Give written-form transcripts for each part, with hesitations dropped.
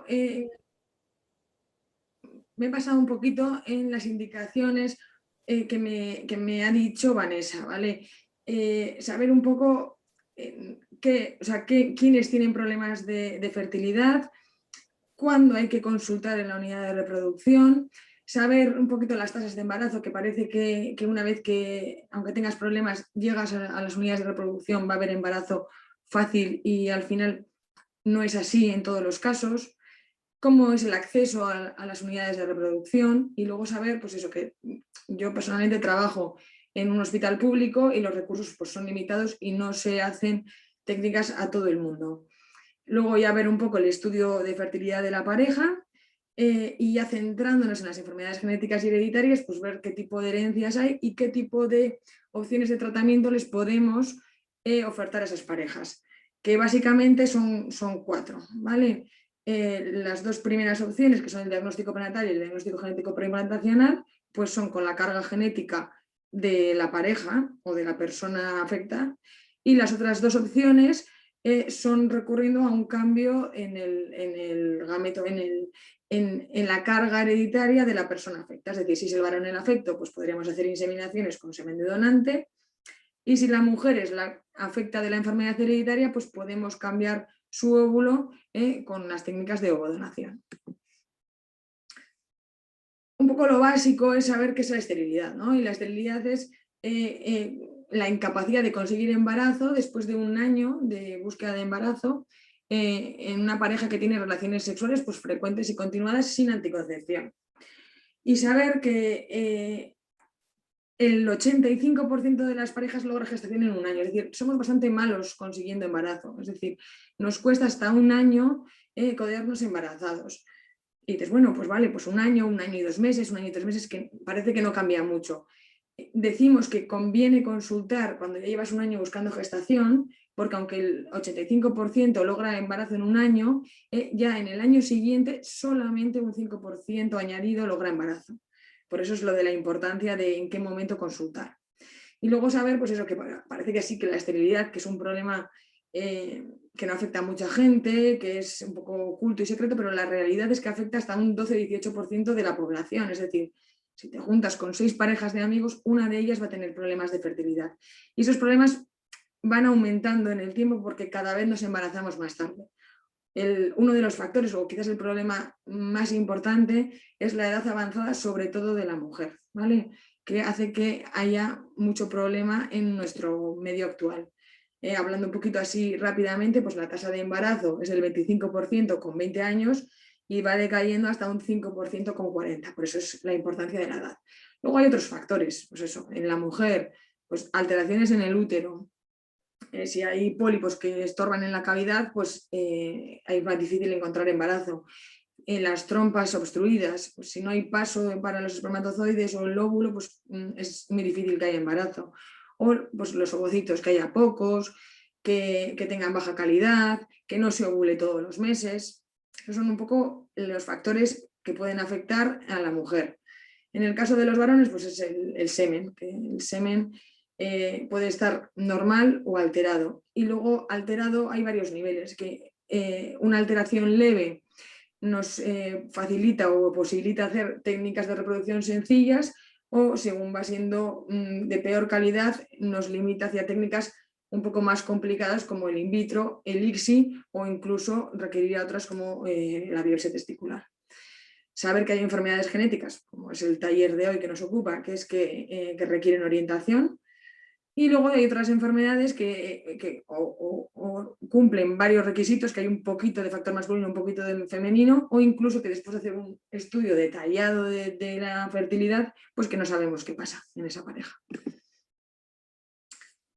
eh, me he basado un poquito en las indicaciones que me ha dicho Vanessa, ¿vale? Saber un poco quiénes tienen problemas de fertilidad, cuándo hay que consultar en la unidad de reproducción, saber un poquito las tasas de embarazo, que parece que una vez que, aunque tengas problemas, llegas a las unidades de reproducción, va a haber embarazo fácil y al final no es así en todos los casos. Cómo es el acceso a las unidades de reproducción y luego saber, pues eso, que yo personalmente trabajo en un hospital público y los recursos pues, son limitados y no se hacen técnicas a todo el mundo. Luego ya ver un poco el estudio de fertilidad de la pareja y ya centrándonos en las enfermedades genéticas y hereditarias, pues ver qué tipo de herencias hay y qué tipo de opciones de tratamiento les podemos ofertar a esas parejas, que básicamente son 4, ¿vale? Las dos primeras opciones, que son el diagnóstico prenatal y el diagnóstico genético preimplantacional, pues son con la carga genética de la pareja o de la persona afecta, y las otras 2 opciones son recurriendo a un cambio en el gameto, en la carga hereditaria de la persona afecta. Es decir, si es el varón el afecto, pues podríamos hacer inseminaciones con semen de donante, y si la mujer es la afecta de la enfermedad hereditaria, pues podemos cambiar su óvulo con las técnicas de ovodonación. Un poco lo básico es saber qué es la esterilidad, ¿no? Y la esterilidad es la incapacidad de conseguir embarazo después de un año de búsqueda de embarazo en una pareja que tiene relaciones sexuales pues, frecuentes y continuadas sin anticoncepción. Y saber que el 85% de las parejas logra gestación en un año, es decir, somos bastante malos consiguiendo embarazo, es decir, nos cuesta hasta un año quedarnos embarazados. Y dices, bueno, pues vale, pues un año y 2 meses, un año y 3 meses, que parece que no cambia mucho. Decimos que conviene consultar cuando ya llevas un año buscando gestación, porque aunque el 85% logra embarazo en un año, ya en el año siguiente solamente un 5% añadido logra embarazo. Por eso es lo de la importancia de en qué momento consultar. Y luego saber, pues eso, que parece que sí, que la esterilidad, que es un problema que no afecta a mucha gente, que es un poco oculto y secreto, pero la realidad es que afecta hasta un 12-18% de la población. Es decir, si te juntas con 6 parejas de amigos, una de ellas va a tener problemas de fertilidad. Y esos problemas van aumentando en el tiempo porque cada vez nos embarazamos más tarde. Uno de los factores, o quizás el problema más importante, es la edad avanzada, sobre todo de la mujer, ¿vale? Que hace que haya mucho problema en nuestro medio actual. Hablando un poquito así rápidamente, pues la tasa de embarazo es el 25% con 20 años y va decayendo hasta un 5% con 40. Por eso es la importancia de la edad. Luego hay otros factores, pues eso, en la mujer, pues alteraciones en el útero. Si hay pólipos que estorban en la cavidad, pues es más difícil encontrar embarazo. En las trompas obstruidas, pues si no hay paso para los espermatozoides o el óvulo, pues es muy difícil que haya embarazo. O pues, los ovocitos, que haya pocos, que tengan baja calidad, que no se ovule todos los meses. Esos son un poco los factores que pueden afectar a la mujer. En el caso de los varones, pues es el semen, que el semen puede estar normal o alterado. Y luego alterado hay varios niveles, que una alteración leve nos facilita o posibilita hacer técnicas de reproducción sencillas, o según va siendo de peor calidad nos limita hacia técnicas un poco más complicadas como el in vitro, el ICSI, o incluso requeriría otras como la biopsia testicular. Saber que hay enfermedades genéticas, como es el taller de hoy que nos ocupa, que es que requieren orientación. Y luego hay otras enfermedades que o cumplen varios requisitos, que hay un poquito de factor masculino, un poquito de femenino, o incluso que después de hacer un estudio detallado de la fertilidad, pues que no sabemos qué pasa en esa pareja.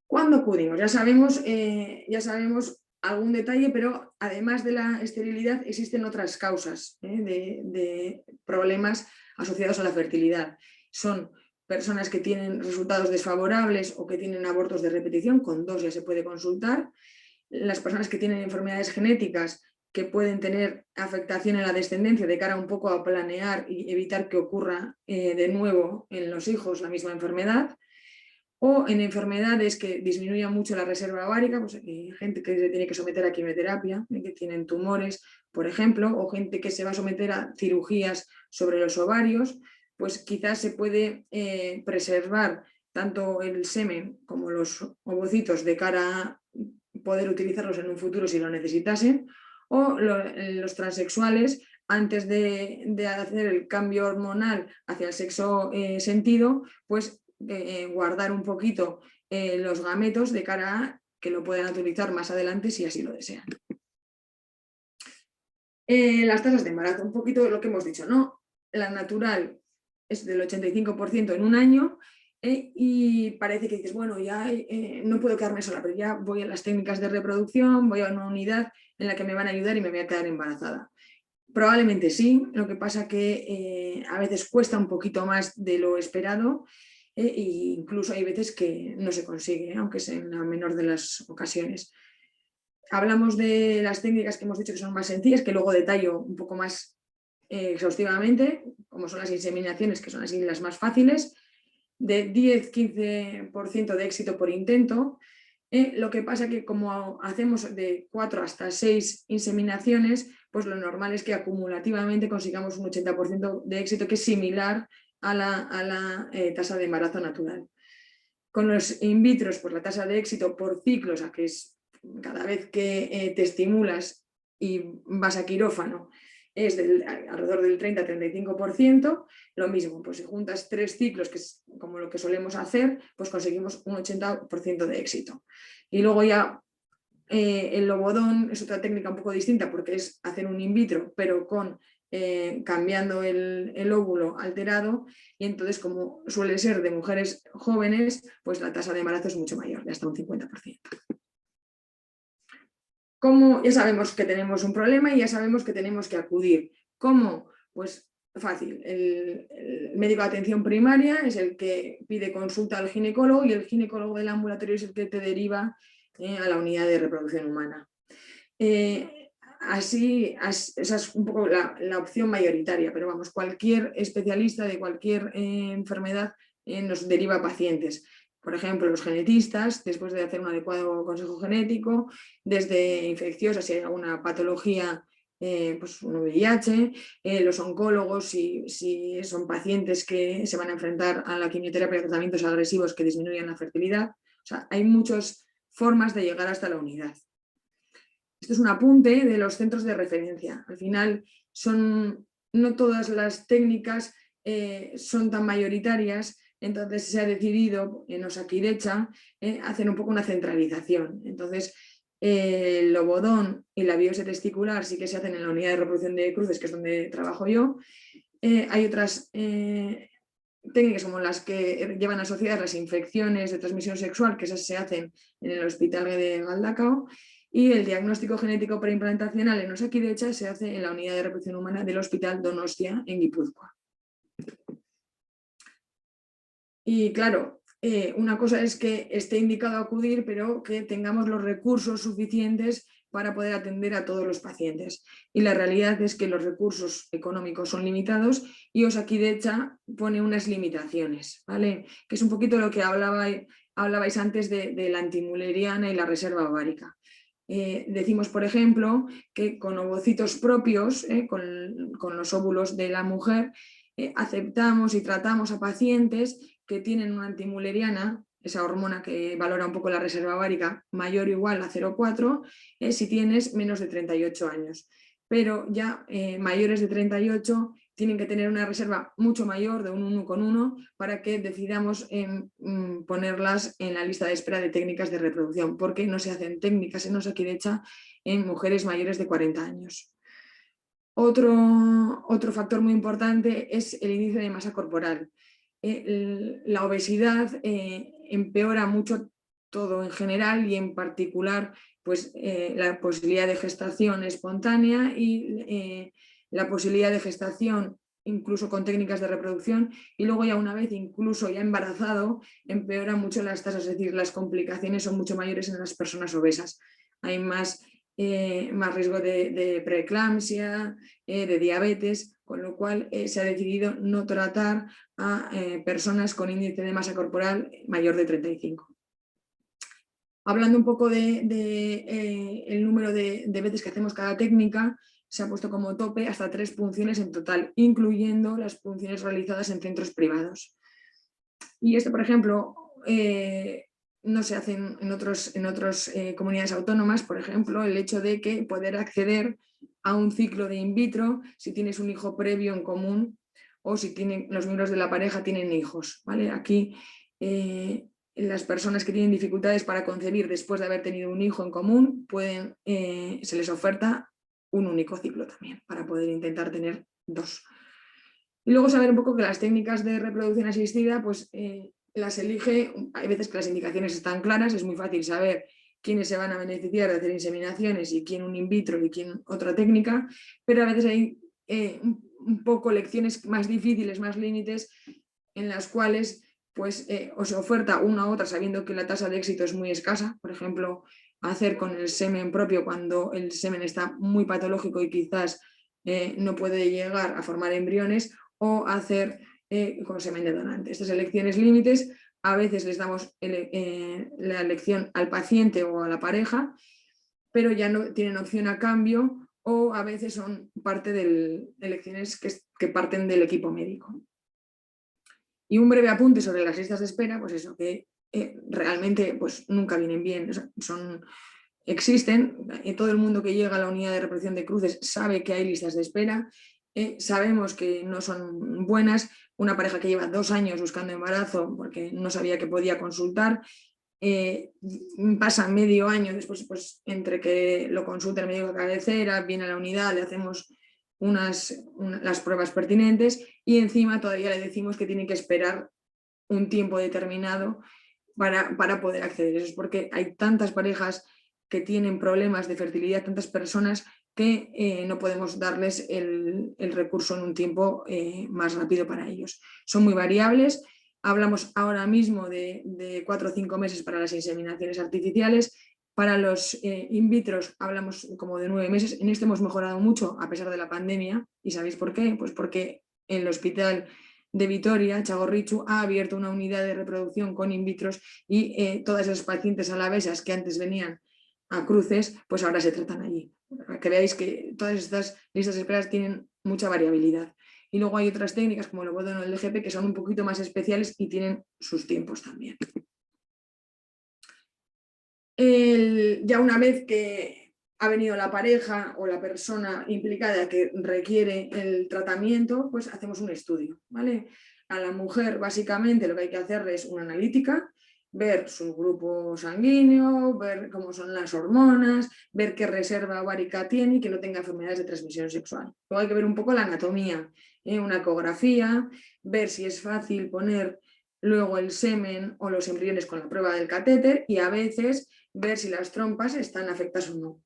¿Cuándo acudimos? Ya sabemos algún detalle, pero además de la esterilidad existen otras causas de problemas asociados a la fertilidad. Son personas que tienen resultados desfavorables o que tienen abortos de repetición, con 2 ya se puede consultar. Las personas que tienen enfermedades genéticas que pueden tener afectación en la descendencia de cara un poco a planear y evitar que ocurra de nuevo en los hijos la misma enfermedad. O en enfermedades que disminuyan mucho la reserva ovárica, pues hay gente que se tiene que someter a quimioterapia, que tienen tumores por ejemplo, o gente que se va a someter a cirugías sobre los ovarios, pues quizás se puede preservar tanto el semen como los ovocitos de cara a poder utilizarlos en un futuro si lo necesitasen, o los transexuales, antes de hacer el cambio hormonal hacia el sexo sentido, pues guardar un poquito los gametos de cara a que lo puedan utilizar más adelante si así lo desean. Las tasas de embarazo, un poquito lo que hemos dicho, ¿no? La natural es del 85% en un año, y parece que dices, bueno, ya no puedo quedarme sola, pero ya voy a las técnicas de reproducción, voy a una unidad en la que me van a ayudar y me voy a quedar embarazada. Probablemente sí, lo que pasa que a veces cuesta un poquito más de lo esperado, e incluso hay veces que no se consigue, aunque sea en la menor de las ocasiones. Hablamos de las técnicas que hemos dicho que son más sencillas, que luego detallo un poco más exhaustivamente, como son las inseminaciones, que son así las más fáciles, de 10-15% de éxito por intento. Lo que pasa que como hacemos de 4 hasta 6 inseminaciones, pues lo normal es que acumulativamente consigamos un 80% de éxito, que es similar a la tasa de embarazo natural. Con los in vitro, pues la tasa de éxito por ciclo, o sea, que es cada vez que te estimulas y vas a quirófano, es alrededor del 30-35%, lo mismo, pues si juntas 3 ciclos, que es como lo que solemos hacer, pues conseguimos un 80% de éxito. Y luego ya el lobodón es otra técnica un poco distinta, porque es hacer un in vitro, pero cambiando el óvulo alterado, y entonces, como suele ser de mujeres jóvenes, pues la tasa de embarazo es mucho mayor, de hasta un 50%. ¿Cómo? Ya sabemos que tenemos un problema y ya sabemos que tenemos que acudir. ¿Cómo? Pues fácil. El médico de atención primaria es el que pide consulta al ginecólogo, y el ginecólogo del ambulatorio es el que te deriva a la unidad de reproducción humana. Esa es un poco la opción mayoritaria, pero vamos, cualquier especialista de cualquier enfermedad nos deriva pacientes. Por ejemplo, los genetistas, después de hacer un adecuado consejo genético, desde infecciosas, si hay alguna patología, pues un VIH, los oncólogos, si son pacientes que se van a enfrentar a la quimioterapia y tratamientos agresivos que disminuyen la fertilidad. O sea, hay muchas formas de llegar hasta la unidad. Esto es un apunte de los centros de referencia. Al final, no todas las técnicas son tan mayoritarias, entonces se ha decidido en Osakidetza hacer un poco una centralización. Entonces, el lobodón y la biopsia testicular sí que se hacen en la unidad de reproducción de cruces, que es donde trabajo yo. Hay otras técnicas como las que llevan asociadas las infecciones de transmisión sexual, que esas se hacen en el hospital de Galdakao, y el diagnóstico genético preimplantacional en Osakidetza se hace en la unidad de reproducción humana del hospital Donostia, en Guipúzcoa. Y claro, una cosa es que esté indicado acudir, pero que tengamos los recursos suficientes para poder atender a todos los pacientes. Y la realidad es que los recursos económicos son limitados, y Osakidetza pone unas limitaciones, ¿vale? Que es un poquito lo que hablabais antes de la antimuleriana y la reserva ovárica. Decimos, por ejemplo, que con ovocitos propios, con los óvulos de la mujer, aceptamos y tratamos a pacientes que tienen una antimuleriana, esa hormona que valora un poco la reserva ovárica, mayor o igual a 0,4, si tienes menos de 38 años. Pero ya mayores de 38 tienen que tener una reserva mucho mayor, de un 1,1, para que decidamos ponerlas en la lista de espera de técnicas de reproducción, porque no se hacen técnicas en Osakidetza en mujeres mayores de 40 años. Otro factor muy importante es el índice de masa corporal. La obesidad empeora mucho todo en general, y en particular pues, la posibilidad de gestación espontánea y la posibilidad de gestación incluso con técnicas de reproducción, y luego ya una vez incluso ya embarazado empeora mucho las tasas, es decir, las complicaciones son mucho mayores en las personas obesas. Hay más riesgo de preeclampsia, de diabetes, con lo cual se ha decidido no tratar a personas con índice de masa corporal mayor de 35. Hablando un poco el número de veces que hacemos cada técnica, se ha puesto como tope hasta 3 punciones en total, incluyendo las punciones realizadas en centros privados. Y esto, por ejemplo, no se hace en otras comunidades autónomas, por ejemplo, el hecho de que poder acceder a un ciclo de in vitro si tienes un hijo previo en común o si los miembros de la pareja tienen hijos. ¿Vale? Aquí las personas que tienen dificultades para concebir después de haber tenido un hijo en común, se les oferta un único ciclo también para poder intentar tener 2. Y luego saber un poco que las técnicas de reproducción asistida pues las elige, hay veces que las indicaciones están claras, es muy fácil saber quiénes se van a beneficiar de hacer inseminaciones y quién un in vitro y quién otra técnica, pero a veces hay un poco lecciones más difíciles, más límites, en las cuales pues o se oferta una u otra sabiendo que la tasa de éxito es muy escasa, por ejemplo, hacer con el semen propio cuando el semen está muy patológico y quizás no puede llegar a formar embriones, o hacer con semen de donante. Estas elecciones límites a veces les damos la elección al paciente o a la pareja, pero ya no tienen opción a cambio, o a veces son parte de elecciones que parten del equipo médico. Y un breve apunte sobre las listas de espera, pues eso, que realmente pues, nunca vienen bien, existen, todo el mundo que llega a la unidad de reproducción de cruces sabe que hay listas de espera, sabemos que no son buenas, una pareja que lleva 2 años buscando embarazo porque no sabía que podía consultar, pasa medio año después pues, entre que lo consulta el médico de cabecera, viene a la unidad, le hacemos las pruebas pertinentes y encima todavía le decimos que tiene que esperar un tiempo determinado para poder acceder. Eso es porque hay tantas parejas que tienen problemas de fertilidad, tantas personas que no podemos darles el recurso en un tiempo más rápido para ellos. Son muy variables. Hablamos ahora mismo de 4 o 5 meses para las inseminaciones artificiales. Para los in vitros hablamos como de 9 meses. En esto hemos mejorado mucho a pesar de la pandemia. ¿Y sabéis por qué? Pues porque el hospital de Vitoria, Txagorritxu, ha abierto una unidad de reproducción con in vitros y todas esas pacientes alavesas que antes venían a cruces, pues ahora se tratan allí. Para que veáis que todas estas listas de espera tienen mucha variabilidad. Y luego hay otras técnicas como el ovodono o el DGP que son un poquito más especiales y tienen sus tiempos también. Ya una vez que ha venido la pareja o la persona implicada que requiere el tratamiento, pues hacemos un estudio, ¿vale? A la mujer básicamente lo que hay que hacerle es una analítica, ver su grupo sanguíneo, ver cómo son las hormonas, ver qué reserva ovárica tiene y que no tenga enfermedades de transmisión sexual. Luego hay que ver un poco la anatomía, una ecografía, ver si es fácil poner luego el semen o los embriones con la prueba del catéter y a veces ver si las trompas están afectadas o no.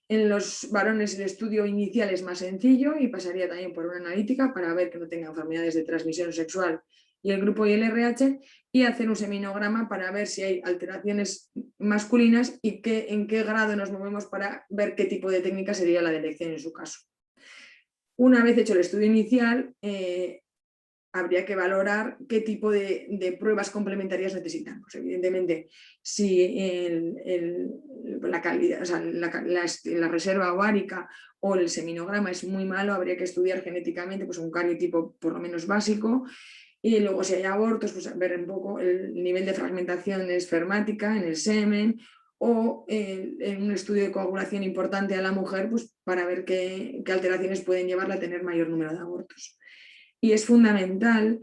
En los varones el estudio inicial es más sencillo y pasaría también por una analítica para ver que no tenga enfermedades de transmisión sexual y el grupo y el RH, y hacer un seminograma para ver si hay alteraciones masculinas y en qué grado nos movemos para ver qué tipo de técnica sería la de elección en su caso. Una vez hecho el estudio inicial, habría que valorar qué tipo de pruebas complementarias necesitamos. Evidentemente, si la calidad, o sea, la reserva ovárica o el seminograma es muy malo, habría que estudiar genéticamente pues, un cariotipo por lo menos básico. Y luego si hay abortos, pues ver un poco el nivel de fragmentación espermática en el semen o en un estudio de coagulación importante a la mujer pues, para ver qué alteraciones pueden llevarla a tener mayor número de abortos. Y es fundamental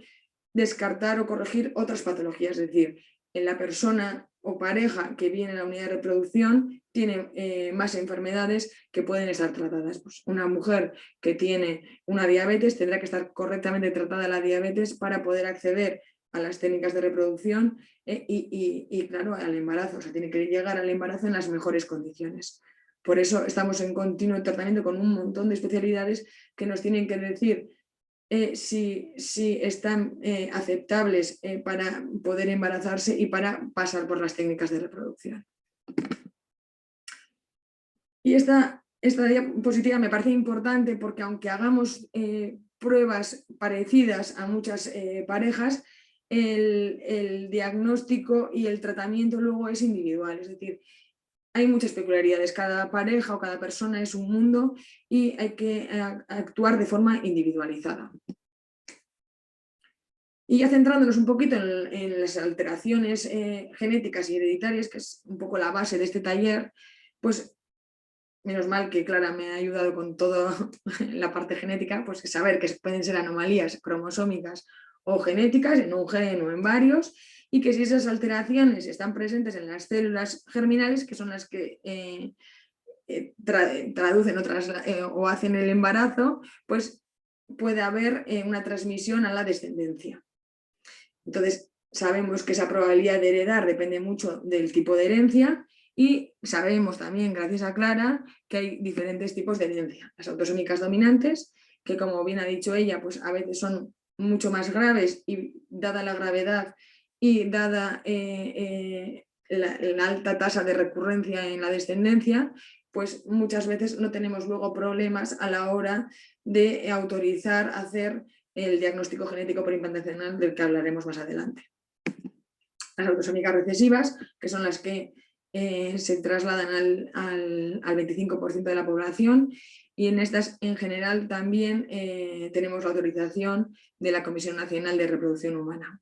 descartar o corregir otras patologías, es decir, en la persona o pareja que viene a la unidad de reproducción tiene más enfermedades que pueden estar tratadas. Pues una mujer que tiene una diabetes tendrá que estar correctamente tratada la diabetes para poder acceder a las técnicas de reproducción y claro, al embarazo. O sea, tiene que llegar al embarazo en las mejores condiciones. Por eso estamos en continuo tratamiento con un montón de especialidades que nos tienen que decir si están aceptables para poder embarazarse y para pasar por las técnicas de reproducción. Y esta diapositiva me parece importante porque aunque hagamos pruebas parecidas a muchas parejas, el diagnóstico y el tratamiento luego es individual. Es decir, hay muchas peculiaridades, cada pareja o cada persona es un mundo y hay que actuar de forma individualizada. Y ya centrándonos un poquito en las alteraciones genéticas y hereditarias, que es un poco la base de este taller, pues menos mal que Clara me ha ayudado con toda la parte genética, pues saber que pueden ser anomalías cromosómicas o genéticas en un gen o en varios, y que si esas alteraciones están presentes en las células germinales, que son las que traducen o hacen el embarazo, pues puede haber una transmisión a la descendencia. Entonces, sabemos que esa probabilidad de heredar depende mucho del tipo de herencia, y sabemos también, gracias a Clara, que hay diferentes tipos de herencia. Las autosómicas dominantes, que como bien ha dicho ella, pues a veces son mucho más graves, y dada la gravedad y dada la alta tasa de recurrencia en la descendencia, pues muchas veces no tenemos luego problemas a la hora de autorizar hacer el diagnóstico genético por implantacional, del que hablaremos más adelante. Las autosómicas recesivas, que son las que se trasladan al 25% de la población, y en estas en general también tenemos la autorización de la Comisión Nacional de Reproducción Humana.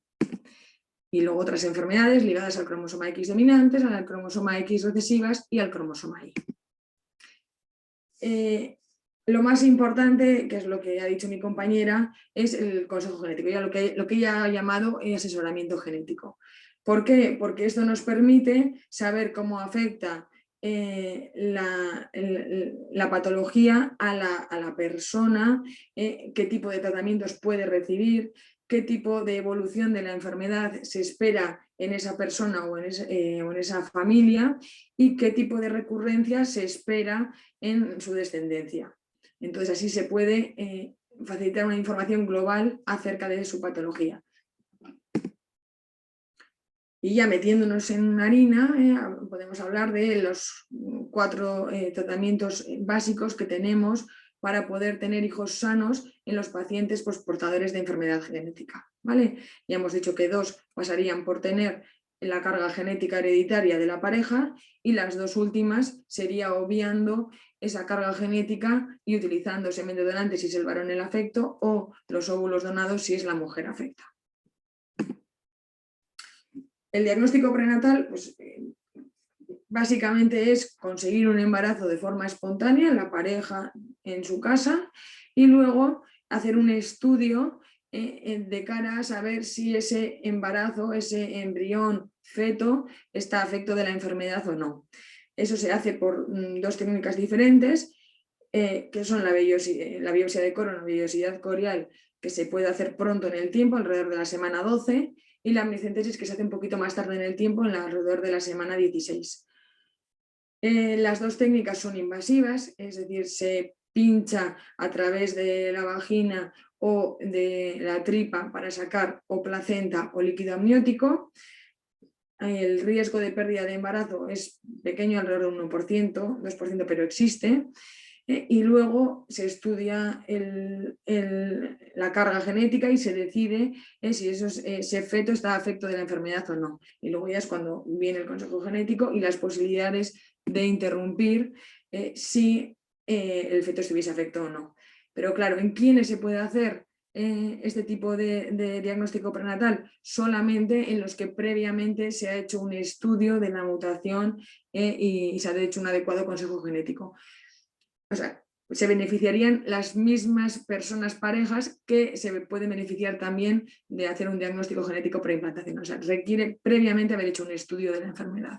Y luego otras enfermedades ligadas al cromosoma X dominantes, al cromosoma X recesivas y al cromosoma Y. Lo más importante, que es lo que ha dicho mi compañera, es el consejo genético, ya lo que ella ha llamado asesoramiento genético. ¿Por qué? Porque esto nos permite saber cómo afecta la patología a la persona, qué tipo de tratamientos puede recibir, qué tipo de evolución de la enfermedad se espera en esa persona o en esa familia, y qué tipo de recurrencia se espera en su descendencia. Entonces así se puede facilitar una información global acerca de su patología. Y ya metiéndonos en harina, podemos hablar de los 4 tratamientos básicos que tenemos para poder tener hijos sanos en los pacientes portadores de enfermedad genética, ¿vale? Ya hemos dicho que 2 pasarían por tener la carga genética hereditaria de la pareja, y las 2 últimas sería obviando esa carga genética y utilizando semen de donante si es el varón el afecto, o los óvulos donados si es la mujer afecta. El diagnóstico prenatal, pues, básicamente es conseguir un embarazo de forma espontánea, la pareja en su casa, y luego hacer un estudio de cara a saber si ese embarazo, ese embrión, feto, está afecto de la enfermedad o no. Eso se hace por 2 técnicas diferentes, que son la biopsia de colon, la vellosidad corial, que se puede hacer pronto en el tiempo, alrededor de la semana 12, y la amniocentesis, que se hace un poquito más tarde en el tiempo, alrededor de la semana 16. Las 2 técnicas son invasivas, es decir, se pincha a través de la vagina o de la tripa para sacar o placenta o líquido amniótico. El riesgo de pérdida de embarazo es pequeño, alrededor de un 1%, 2%, pero existe. Y luego se estudia la carga genética y se decide si ese feto está afecto de la enfermedad o no. Y luego ya es cuando viene el consejo genético y las posibilidades de interrumpir si el feto estuviese afecto o no. Pero claro, ¿en quiénes se puede hacer este tipo de diagnóstico prenatal? Solamente en los que previamente se ha hecho un estudio de la mutación y se ha hecho un adecuado consejo genético. O sea, se beneficiarían las mismas personas parejas que se pueden beneficiar también de hacer un diagnóstico genético preimplantación. O sea, requiere previamente haber hecho un estudio de la enfermedad.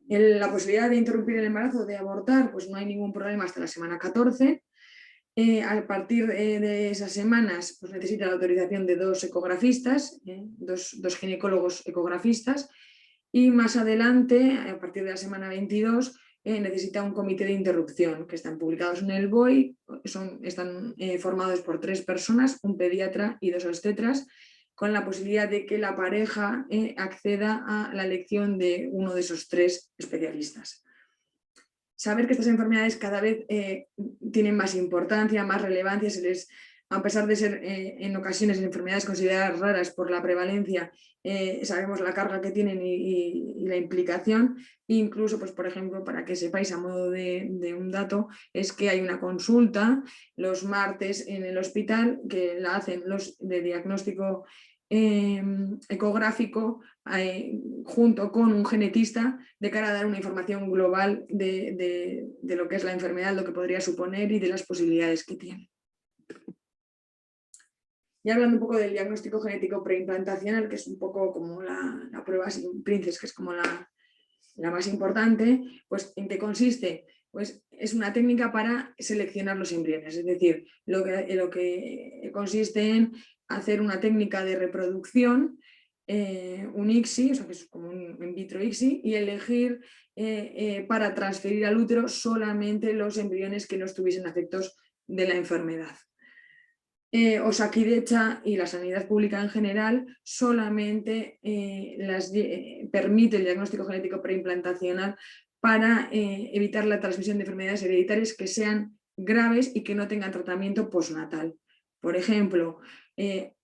La posibilidad de interrumpir el embarazo o de abortar, pues no hay ningún problema hasta la semana 14. A partir de esas semanas, pues necesita la autorización de 2 ecografistas, 2 ginecólogos ecografistas, y más adelante, a partir de la semana 22, necesita un comité de interrupción, que están publicados en el BOI, están formados por 3 personas, un pediatra y 2 obstetras, con la posibilidad de que la pareja acceda a la elección de uno de esos 3 especialistas. Saber que estas enfermedades cada vez tienen más importancia, más relevancia, se les a pesar de ser en ocasiones enfermedades consideradas raras por la prevalencia, sabemos la carga que tienen y la implicación. Incluso, pues, por ejemplo, para que sepáis a modo de un dato, es que hay una consulta los martes en el hospital que la hacen los de diagnóstico ecográfico junto con un genetista de cara a dar una información global de lo que es la enfermedad, lo que podría suponer y de las posibilidades que tiene. Y hablando un poco del diagnóstico genético preimplantacional, que es un poco como la prueba Princes, que es como la más importante, pues ¿en qué consiste? Pues es una técnica para seleccionar los embriones, es decir, lo que consiste en hacer una técnica de reproducción, un ICSI, o sea que es como un in vitro ICSI, y elegir para transferir al útero solamente los embriones que no estuviesen afectos de la enfermedad. Osakidetza y la sanidad pública en general solamente permite el diagnóstico genético preimplantacional para evitar la transmisión de enfermedades hereditarias que sean graves y que no tengan tratamiento postnatal. Por ejemplo,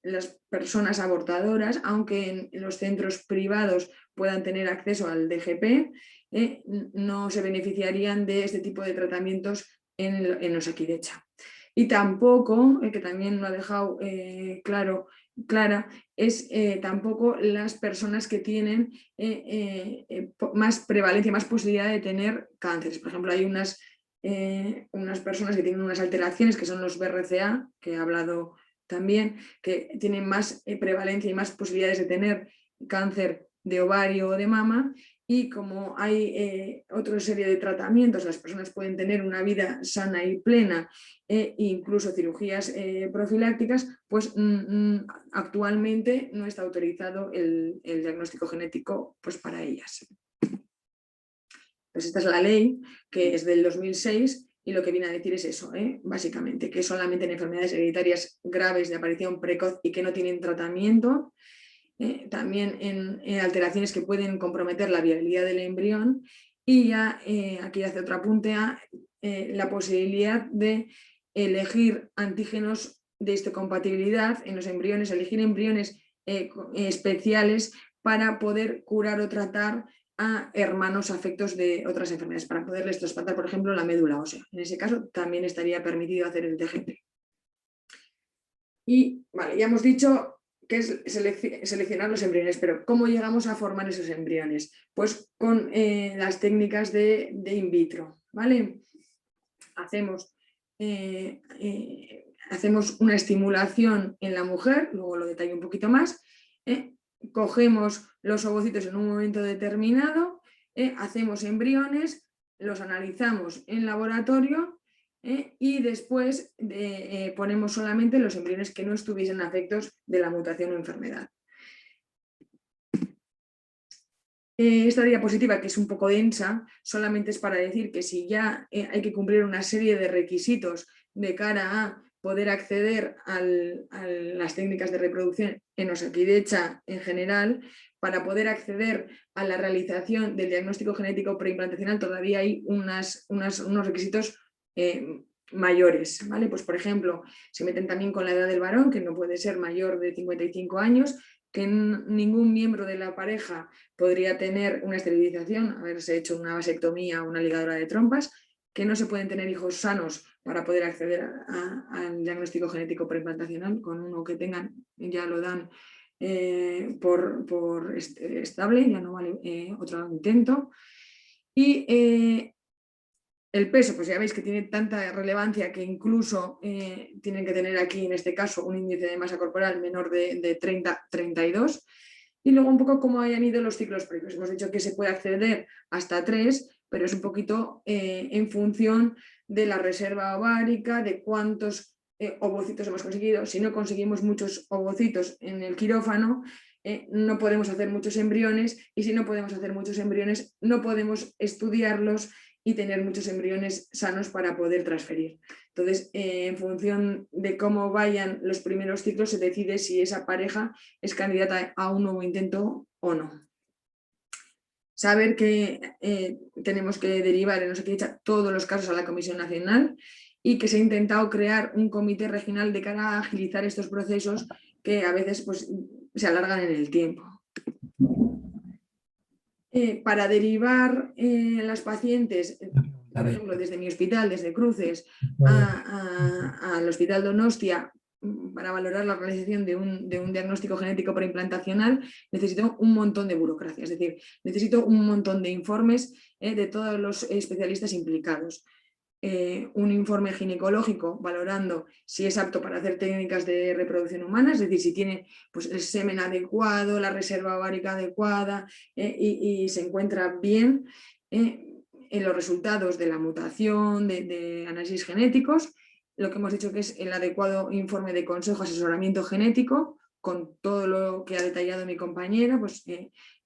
las personas abortadoras, aunque en los centros privados puedan tener acceso al DGP, no se beneficiarían de este tipo de tratamientos en Osakidetza. Y tampoco, que también lo ha dejado clara, es tampoco las personas que tienen más prevalencia, más posibilidad de tener cánceres. Por ejemplo, hay unas personas que tienen unas alteraciones que son los BRCA, que he hablado también, que tienen más prevalencia y más posibilidades de tener cáncer de ovario o de mama. Y como hay otra serie de tratamientos, las personas pueden tener una vida sana y plena, incluso cirugías profilácticas, pues actualmente no está autorizado el diagnóstico genético pues, para ellas. Pues esta es la ley, que es del 2006, y lo que viene a decir es eso, básicamente, que solamente en enfermedades hereditarias graves de aparición precoz y que no tienen tratamiento, también en alteraciones que pueden comprometer la viabilidad del embrión, y ya aquí hace otro apunte a la posibilidad de elegir antígenos de histocompatibilidad en los embriones, elegir embriones especiales para poder curar o tratar a hermanos afectos de otras enfermedades, para poderles trasplantar, por ejemplo, la médula ósea. En ese caso también estaría permitido hacer el DGP. Y vale, ya hemos dicho que es seleccionar los embriones, pero ¿cómo llegamos a formar esos embriones? Pues con las técnicas de in vitro, ¿vale? Hacemos una estimulación en la mujer, luego lo detallo un poquito más, cogemos los ovocitos en un momento determinado, hacemos embriones, los analizamos en laboratorio, y después ponemos solamente los embriones que no estuviesen afectos de la mutación o enfermedad. Esta diapositiva, que es un poco densa, solamente es para decir que si ya hay que cumplir una serie de requisitos de cara a poder acceder a las técnicas de reproducción en Osakidetza en general, para poder acceder a la realización del diagnóstico genético preimplantacional todavía hay unos requisitos mayores, ¿vale? Pues por ejemplo, se meten también con la edad del varón, que no puede ser mayor de 55 años, que ningún miembro de la pareja podría tener una esterilización, haberse hecho una vasectomía o una ligadura de trompas, que no se pueden tener hijos sanos para poder acceder al diagnóstico genético preimplantacional. Con uno que tengan ya lo dan por estable, ya no vale otro intento. Y el peso, pues ya veis que tiene tanta relevancia que incluso tienen que tener aquí, en este caso, un índice de masa corporal menor de 30-32. Y luego un poco cómo hayan ido los ciclos previos. Hemos dicho que se puede acceder hasta 3, pero es un poquito en función de la reserva ovárica, de cuántos ovocitos hemos conseguido. Si no conseguimos muchos ovocitos en el quirófano, no podemos hacer muchos embriones, y si no podemos hacer muchos embriones, no podemos estudiarlos y tener muchos embriones sanos para poder transferir. Entonces, en función de cómo vayan los primeros ciclos, se decide si esa pareja es candidata a un nuevo intento o no. Saber que tenemos que derivar en Osakidetza todos los casos a la Comisión Nacional, y que se ha intentado crear un comité regional de cara a agilizar estos procesos que a veces pues, se alargan en el tiempo. Para derivar las pacientes, por ejemplo, desde mi hospital, desde Cruces, al Hospital Donostia, para valorar la realización de un diagnóstico genético preimplantacional, necesito un montón de burocracia, es decir, necesito un montón de informes de todos los especialistas implicados. Un informe ginecológico valorando si es apto para hacer técnicas de reproducción humana, es decir, si tiene pues, el semen adecuado, la reserva ovárica adecuada y se encuentra bien en los resultados de la mutación, de análisis genéticos, lo que hemos dicho que es el adecuado informe de consejo, asesoramiento genético, con todo lo que ha detallado mi compañera, pues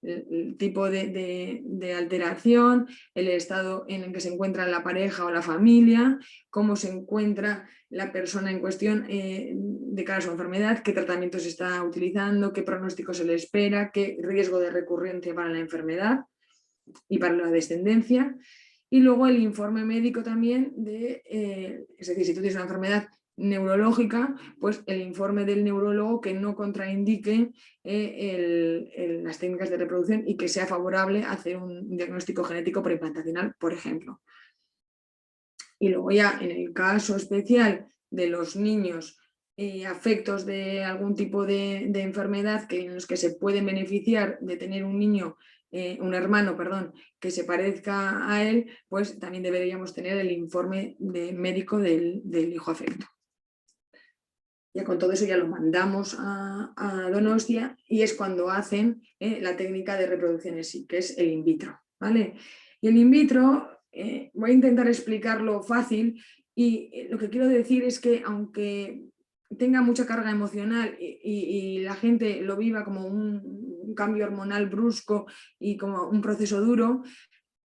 el tipo de alteración, el estado en el que se encuentra la pareja o la familia, cómo se encuentra la persona en cuestión de cara a su enfermedad, qué tratamiento se está utilizando, qué pronóstico se le espera, qué riesgo de recurrencia para la enfermedad y para la descendencia. Y luego el informe médico también es decir, si tú tienes una enfermedad neurológica, pues el informe del neurólogo que no contraindique las técnicas de reproducción y que sea favorable a hacer un diagnóstico genético preimplantacional, por ejemplo. Y luego ya en el caso especial de los niños afectos de algún tipo de enfermedad en los que se pueden beneficiar de tener un hermano, que se parezca a él, pues también deberíamos tener el informe médico del hijo afecto. Ya con todo eso ya lo mandamos a Donostia y es cuando hacen la técnica de reproducción en sí, que es el in vitro, ¿vale? Y el in vitro, voy a intentar explicarlo fácil y lo que quiero decir es que aunque tenga mucha carga emocional y la gente lo viva como un cambio hormonal brusco y como un proceso duro,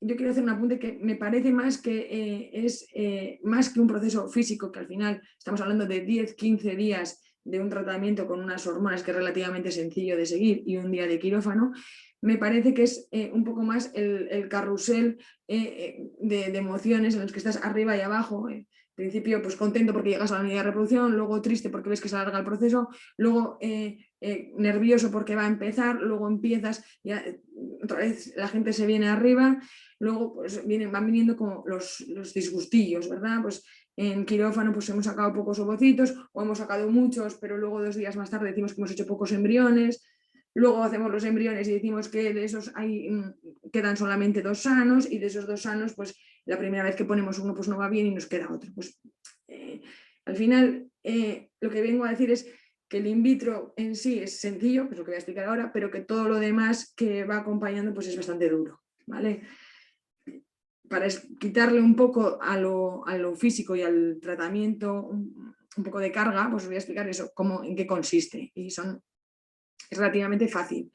yo quiero hacer un apunte que me parece más que es más que un proceso físico, que al final estamos hablando de 10-15 días de un tratamiento con unas hormonas que es relativamente sencillo de seguir y un día de quirófano. Me parece que es un poco más el carrusel de emociones en los que estás arriba y abajo. En principio, pues contento porque llegas a la unidad de reproducción, luego triste porque ves que se alarga el proceso, luego nervioso porque va a empezar, luego empiezas, ya, otra vez la gente se viene arriba, luego pues, van viniendo como los disgustillos, ¿verdad? Pues en quirófano pues hemos sacado pocos ovocitos o hemos sacado muchos, pero luego 2 días más tarde decimos que hemos hecho pocos embriones. Luego hacemos los embriones y decimos que de esos quedan solamente 2 sanos y de esos 2 sanos, pues la primera vez que ponemos uno pues no va bien y nos queda otro. Pues, al final lo que vengo a decir es que el in vitro en sí es sencillo, que es lo que voy a explicar ahora, pero que todo lo demás que va acompañando pues es bastante duro, ¿vale? Para quitarle un poco a lo físico y al tratamiento un poco de carga, pues os voy a explicar eso, en qué consiste. Y es relativamente fácil.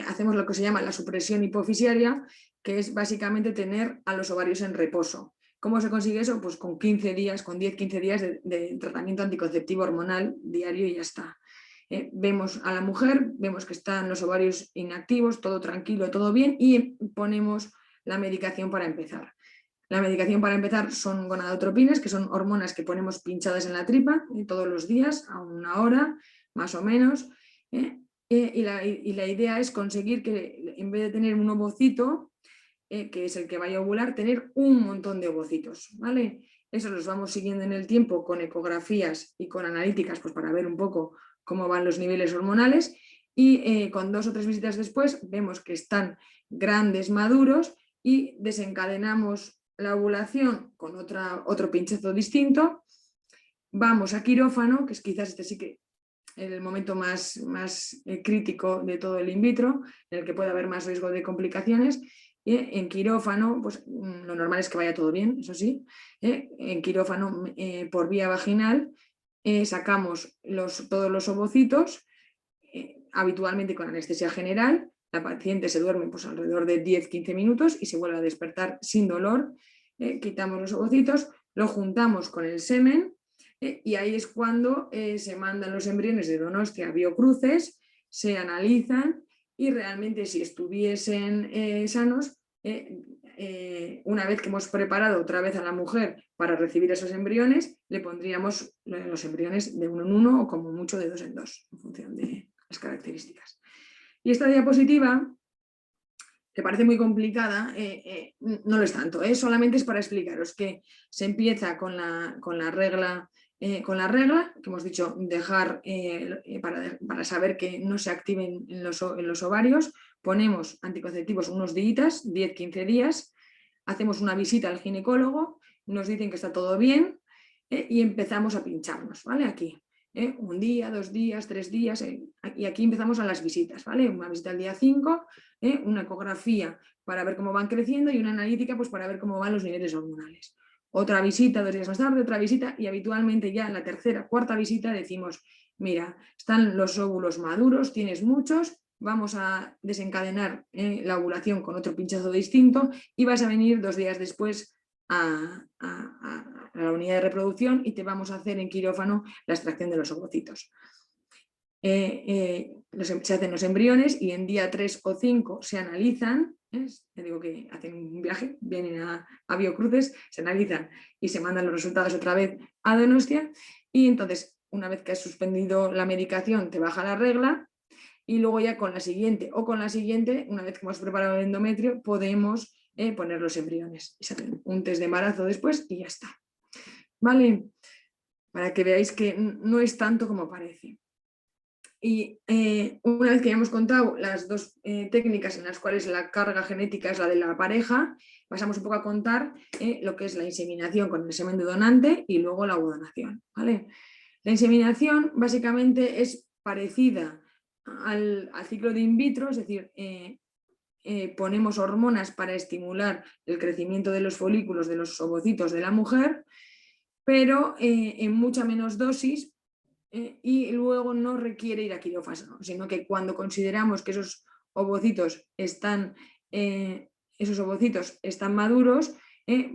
Hacemos lo que se llama la supresión hipofisiaria, que es básicamente tener a los ovarios en reposo. ¿Cómo se consigue eso? Pues con 15 días, con 10-15 días de tratamiento anticonceptivo hormonal diario y ya está. Vemos a la mujer, vemos que están los ovarios inactivos, todo tranquilo, todo bien, y ponemos la medicación para empezar. La medicación para empezar son gonadotropinas, que son hormonas que ponemos pinchadas en la tripa todos los días, a 1 hora, más o menos. Y la idea es conseguir que en vez de tener un ovocito, que es el que vaya a ovular, tener un montón de ovocitos, ¿vale? Eso los vamos siguiendo en el tiempo con ecografías y con analíticas, pues para ver un poco cómo van los niveles hormonales, y con 2 o 3 visitas después vemos que están grandes, maduros, y desencadenamos la ovulación con otro pinchazo distinto. Vamos a quirófano, que es quizás este sí que el momento más crítico de todo el in vitro, en el que puede haber más riesgo de complicaciones. En quirófano, pues lo normal es que vaya todo bien, eso sí. En quirófano por vía vaginal sacamos todos los ovocitos, habitualmente con anestesia general. La paciente se duerme pues, alrededor de 10-15 minutos y se vuelve a despertar sin dolor. Quitamos los ovocitos, lo juntamos con el semen, y ahí es cuando se mandan los embriones de Donostia a Biocruces, se analizan y realmente si estuviesen sanos, una vez que hemos preparado otra vez a la mujer para recibir esos embriones, le pondríamos los embriones de 1 en 1 o como mucho de 2 en 2, en función de las características. Y esta diapositiva, que parece muy complicada, no lo es tanto, solamente es para explicaros que se empieza con la regla, que hemos dicho dejar para saber que no se activen en los ovarios. Ponemos anticonceptivos unos días, 10-15 días, hacemos una visita al ginecólogo, nos dicen que está todo bien y empezamos a pincharnos, ¿vale? Aquí. 1 día, 2 días, 3 días, y aquí empezamos a las visitas, ¿vale? Una visita al día 5, una ecografía para ver cómo van creciendo y una analítica pues, para ver cómo van los niveles hormonales. Otra visita 2 días más tarde, otra visita, y habitualmente ya en la tercera, cuarta visita decimos, mira, están los óvulos maduros, tienes muchos, vamos a desencadenar la ovulación con otro pinchazo distinto y vas a venir 2 días después a la unidad de reproducción y te vamos a hacer en quirófano la extracción de los ovocitos. Se hacen los embriones y en día 3 o 5 se analizan, te digo que hacen un viaje, vienen a Biocruces, se analizan y se mandan los resultados otra vez a Donostia, y entonces una vez que has suspendido la medicación te baja la regla y luego ya con la siguiente o con la siguiente, una vez que hemos preparado el endometrio, podemos poner los embriones. Y se hacen un test de embarazo después y ya está. ¿Vale? Para que veáis que no es tanto como parece. Y una vez que ya hemos contado las dos técnicas en las cuales la carga genética es la de la pareja, pasamos un poco a contar lo que es la inseminación con el semen de donante y luego la ovodonación, ¿vale? La inseminación básicamente es parecida al ciclo de in vitro, es decir, ponemos hormonas para estimular el crecimiento de los folículos de los ovocitos de la mujer, pero en mucha menos dosis, y luego no requiere ir a quirófano, sino que cuando consideramos que esos ovocitos están maduros,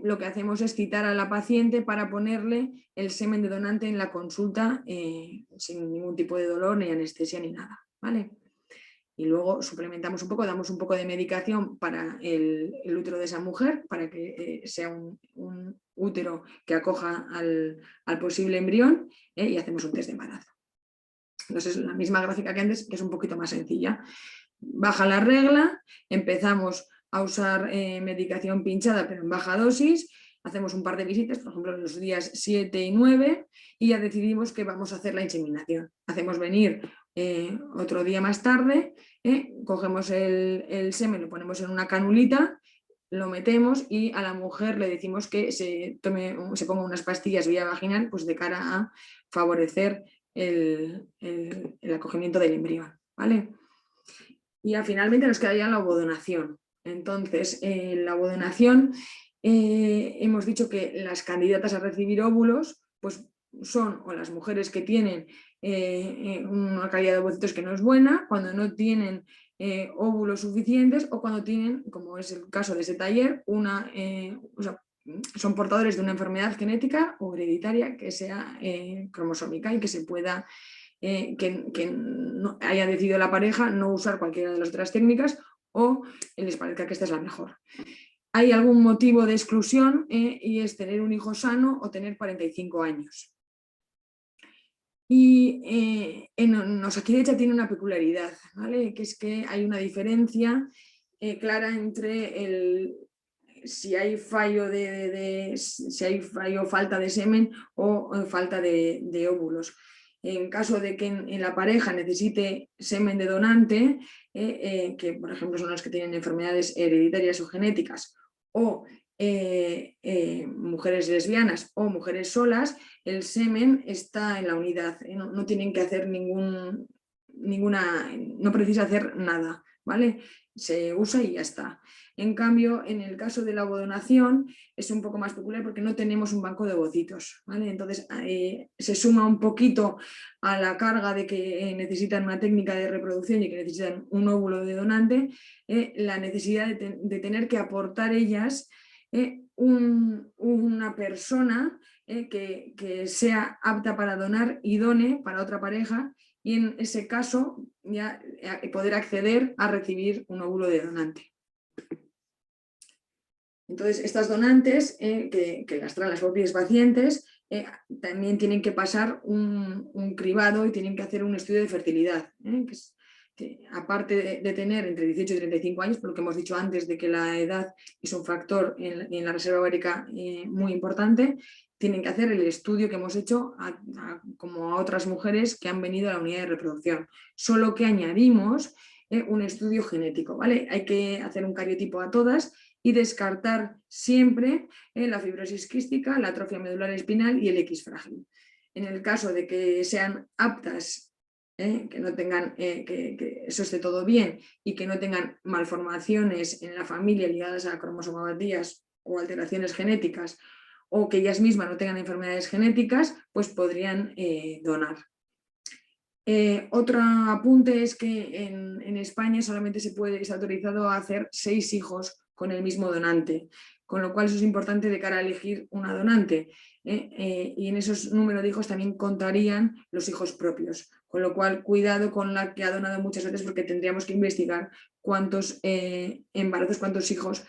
lo que hacemos es citar a la paciente para ponerle el semen de donante en la consulta sin ningún tipo de dolor, ni anestesia, ni nada, ¿vale? Y luego suplementamos un poco, damos un poco de medicación para el útero de esa mujer, para que sea un útero que acoja al posible embrión, y hacemos un test de embarazo. Entonces, la misma gráfica que antes, que es un poquito más sencilla. Baja la regla, empezamos a usar medicación pinchada, pero en baja dosis, hacemos un par de visitas, por ejemplo, los días 7 y 9, y ya decidimos que vamos a hacer la inseminación. Hacemos venir otro día más tarde, cogemos el semen, lo ponemos en una canulita, lo metemos y a la mujer le decimos que se ponga unas pastillas vía vaginal, pues de cara a favorecer el acogimiento del embrión, ¿vale? Y ya finalmente nos queda ya la ovodonación. Entonces, la ovodonación, hemos dicho que las candidatas a recibir óvulos pues son o las mujeres que tienen una calidad de ovocitos que no es buena, cuando no tienen óvulos suficientes o cuando tienen, como es el caso de ese taller, son portadores de una enfermedad genética o hereditaria que sea cromosómica y que se pueda, que no, haya decidido la pareja no usar cualquiera de las otras técnicas o les parezca que esta es la mejor. Hay algún motivo de exclusión y es tener un hijo sano o tener 45 años. Y en Osakidetza tiene una peculiaridad, ¿vale? Que es que hay una diferencia clara entre si hay fallo falta de semen o falta de óvulos. En caso de que en la pareja necesite semen de donante, que por ejemplo son los que tienen enfermedades hereditarias o genéticas, o mujeres lesbianas o mujeres solas, el semen está en la unidad, no tienen que hacer no precisa hacer nada, ¿vale? Se usa y ya está. En cambio, en el caso de la ovodonación es un poco más peculiar porque no tenemos un banco de ovocitos, ¿vale? Entonces se suma un poquito a la carga de que necesitan una técnica de reproducción y que necesitan un óvulo de donante, la necesidad de tener que aportar ellas una persona que sea apta para donar y done para otra pareja, y en ese caso ya poder acceder a recibir un óvulo de donante. Entonces, estas donantes que las traen las propias pacientes también tienen que pasar un cribado y tienen que hacer un estudio de fertilidad, que aparte de tener entre 18 y 35 años, por lo que hemos dicho antes de que la edad es un factor en la reserva ovárica muy importante, tienen que hacer el estudio que hemos hecho como a otras mujeres que han venido a la unidad de reproducción, solo que añadimos un estudio genético, ¿vale? Hay que hacer un cariotipo a todas y descartar siempre la fibrosis quística, la atrofia medular espinal y el X frágil. En el caso de que sean aptas, que no tengan, que eso esté todo bien y que no tengan malformaciones en la familia ligadas a cromosomapatías o alteraciones genéticas, o que ellas mismas no tengan enfermedades genéticas, pues podrían donar. Otro apunte es que en España solamente está autorizado a hacer 6 hijos con el mismo donante, con lo cual eso es importante de cara a elegir una donante. Y en esos números de hijos también contarían los hijos propios, con lo cual cuidado con la que ha donado muchas veces, porque tendríamos que investigar cuántos embarazos, cuántos hijos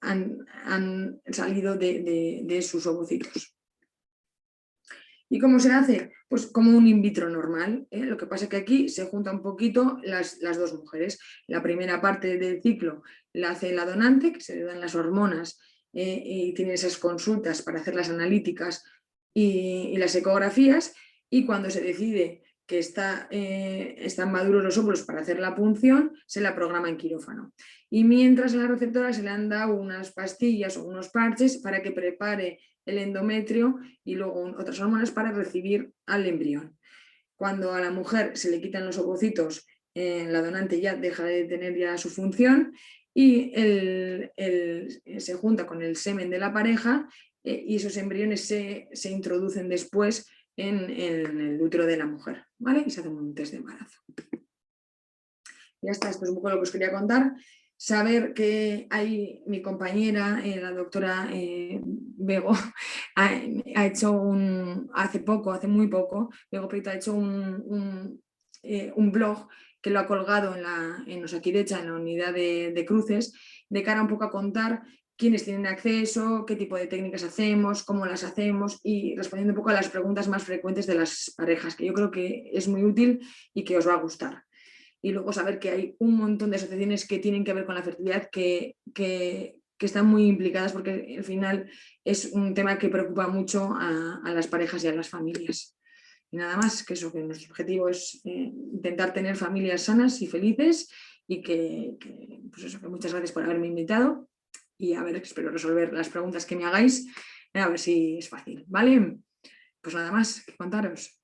han salido de sus ovocitos. ¿Y cómo se hace? Pues como un in vitro normal. Lo que pasa es que aquí se junta un poquito las dos mujeres. La primera parte del ciclo la hace la donante, que se le dan las hormonas y tiene esas consultas para hacer las analíticas y las ecografías, y cuando se decide que están maduros los óvulos para hacer la punción, se la programa en quirófano. Y mientras a la receptora se le han dado unas pastillas o unos parches para que prepare el endometrio y luego otras hormonas para recibir al embrión. Cuando a la mujer se le quitan los ovocitos, la donante ya deja de tener ya su función y se junta con el semen de la pareja y esos embriones se introducen después en el útero de la mujer, ¿vale? Y se hace un test de embarazo. Ya está, esto es un poco lo que os quería contar. Saber que hay mi compañera, la doctora Bego, ha hecho hace muy poco, Bego Prieto ha hecho un blog que lo ha colgado en Osakidecha, en la unidad de cruces, de cara un poco a contar quiénes tienen acceso, qué tipo de técnicas hacemos, cómo las hacemos y respondiendo un poco a las preguntas más frecuentes de las parejas, que yo creo que es muy útil y que os va a gustar. Y luego saber que hay un montón de asociaciones que tienen que ver con la fertilidad que están muy implicadas, porque al final es un tema que preocupa mucho a las parejas y a las familias. Y nada más que eso, que nuestro objetivo es intentar tener familias sanas y felices y pues eso, que muchas gracias por haberme invitado y a ver, espero resolver las preguntas que me hagáis, a ver si es fácil, ¿vale? Pues nada más que contaros.